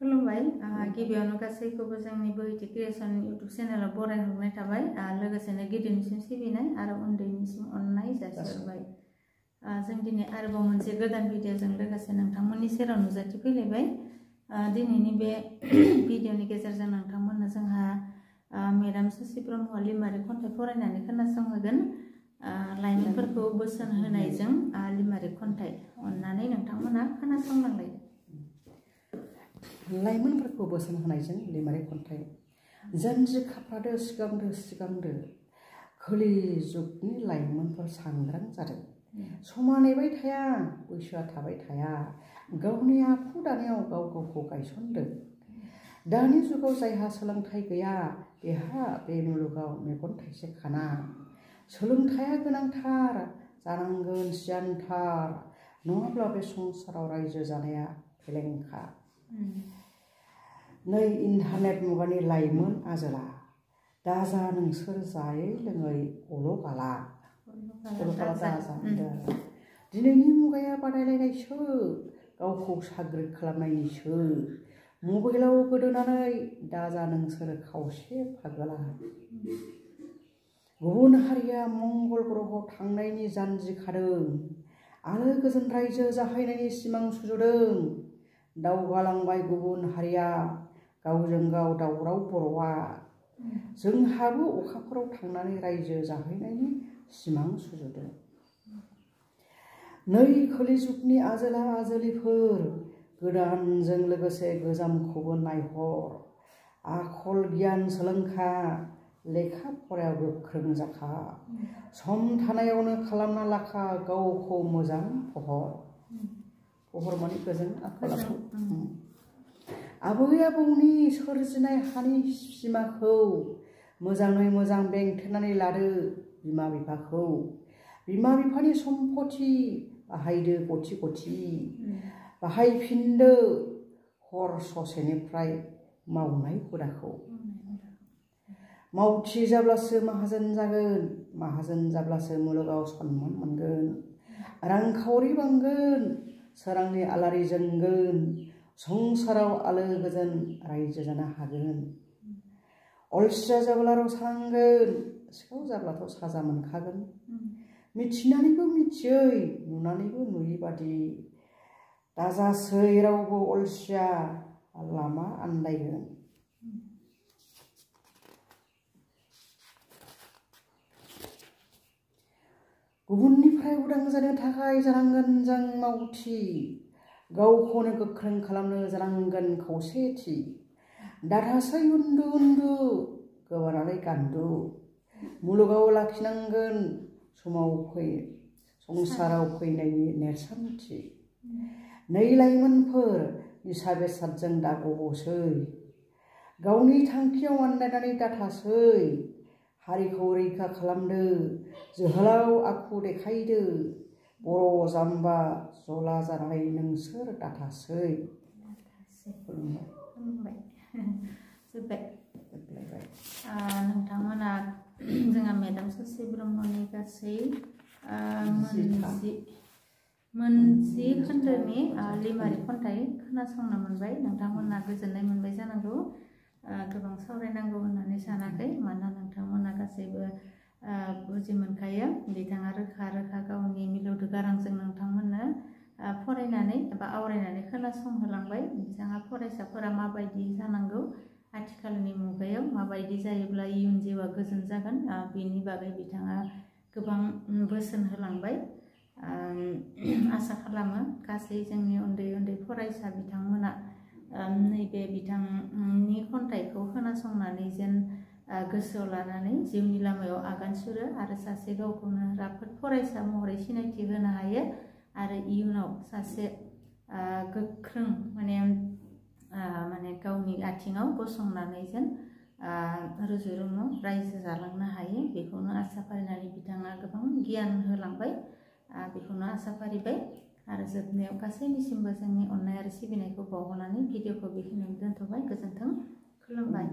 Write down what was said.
खुलुमबाय गिबियावनो गासैखौबो जोंनि बोहैथि क्रिएशन इउटुब चेनेलाव बरायहरनाय थाबाय लोगोसेनो गिदिरनिसिम सिबिनाय आरो उन्दैनिसिम अननाय जासिहरबाय जों दिनै आरोबाव मोनसे गोदान भिडिअजों लोगोसे नोंथांमोननि सेराव नुजाथि फैलायबाय दिनैनि बे भिडिअनि गेजेरजों नोंथांमोननो जोंहा मेडाम शशि ब्रह्म लिमारिक खन्थाइ फरायनानै खोनासंहोगोन लाइमोनफोरखौ बोसोन होनायजों लिमारिक खन्थाइ अन्नानै नोंथांमोना खोनासंलांलाय लाइमोनफोरखौ बोसोन होनायजों लिमारिक खन्थाइ जानजि खाफ्रादो सिगांदो खोलि जुगनि लाइमोनफोर सांग्रां जादों समा नेबाय थाया बैसोआ थाबाय थाया गावनि आखु दानायाव गावखौ गायसनदों दानि जुगाव जायहा सोलोंथाइ गैया बेहा बे मुलुगाव मेगन थाइसे खाना सोलोंथाइया गोनांथार जानांगोन सियानथार नङाब्ला बे संसाराव रायजो जानाया फेलेंखा नै इन्टारनेट मुगानि लाइमोन आजोला दाजा नोंसोर जायै लोङै अल' गाला दिनैनि मुगाया बादायलायनायसो गावखौ साग्रिद खालामनायनिसो मबाइलाव गोदोनानै दाजा नोंसोर खावसे फागोला गुबुन हारिया मंगल ग्रहआव थांनायनि जानजि खादों आलो गोजोन रायजो जाहैनायनि सिमां सुजुदों दावगालांबाय गुबुन हारिया गावजों गाव दावराव बर'आ जोंहाबो अखाफोराव थांनानै रायजो जाहैनायनि सिमां सुजुदों नै खोलि जुगनि आजोला आजोलिफोर गोदानजों लोगोसे गोजामखौबो नायहर आखल गियान सोलोंखा लेखा फरायाव गोख्रों जाखा सम थानायावनो खालामना लाखा गावखौ मोजां फहर माने गोजोन आखल आखु आबै आबौनि सोरजिनाय हानि सिमाखौ मोजाङै मोजां बेंथेनानै लादो बिमा बिफानि सम्पति बाहायदो गथि बाहायफिनदो हर ससेनिफ्राय मावनाय हुदाखौ मावथि जाब्लासो माहाजोन जागोन माहाजोन जाब्लासो मुलुगाव सन्मान मोनगोन रांखावरि बांगोन सोरांनि आलारि जोंगोन संसाराव आलो गोजोन रायजो जानो हागोन अलसिया जाब्ला रसा नांगोन सिखाव जाब्लाथ' साजा मोनखागोन मिथिनानैबो मिथियै नुनानैबो नुयै बादि दाजासै रावबो अलसिया लामा आन्दायगोन गुबुननिफ्राय उदां जानो थाखाय जानांगोन जों मावथि गावखौनो गोख्रों खालामनो जानांगोन खौसेथि दाथासै उन्दु गोबानानै गान्दु मुलुगाव लाखिनांगोन संसाराव फैनायनि नेरसोनथि नै लाइमोनफोर निसा बेसादजों दागबसै गावनि थांखियाव आन्दायनानै दाथासै हारिखौ रैखा खालामदो जोहोलाव आखु देखायदो बर' जाम्बा जला जानानै नोंसोर दाथासै नोंथांमोना जोंहा मेडाम शशि ब्रह्मनि गासै मोनजि खोन्दोनि लिमारिक खन्थाइ खोनासंनो मोनबाय नोंथांमोना गोजोननाय मोनबाय जानांगौ गोबां सावरायनांगौ होननानै सानाखै मानोना नोंथांमोना गासैबो बुजि मोनखायो बिथाङा रोखा गावनि मिलौदो गारांजों नोंथांमोननो फरायनानै एबा आवरायनानै खोनासंहोलांबाय बिथाङा फरायसाफोरा माबायदि जानांगौ आथिखालनि मुगायाव माबायदि जायोब्ला इयुन जिउआ गोजोन जागोन बेनि बागै बिथाङा गोबां बोसोन होलांबाय आसा खालामो गासै जोंनि उन्दै फरायसा बिथांमोना नैबे बिथांनि खन्थाइखौ खोनासंनानै जेन गोसोआव लानानै जिउनि लामायाव आगान सुरो आरो सासे गावखौनो राफोद फरायसा महरै सिनायथि होनो हायो आरो इयुनाव सासे गोख्रों माने गावनि आथिङाव गसंनानै जेन रुजु रुमु रायजो जालांनो हायो बेखौनो आसा फारिनानै बिथाङा गोबां गियान होलांबाय बेखौनो आसा फारिबाय आरो जोबनायाव गासैनिसिमबो जोंनि अननाय आरो सिबिनायखौ बावहरनानै भिडिअखौ बेखिनियावनो दोनथ'बाय गोजोन्थों खुलुमबाय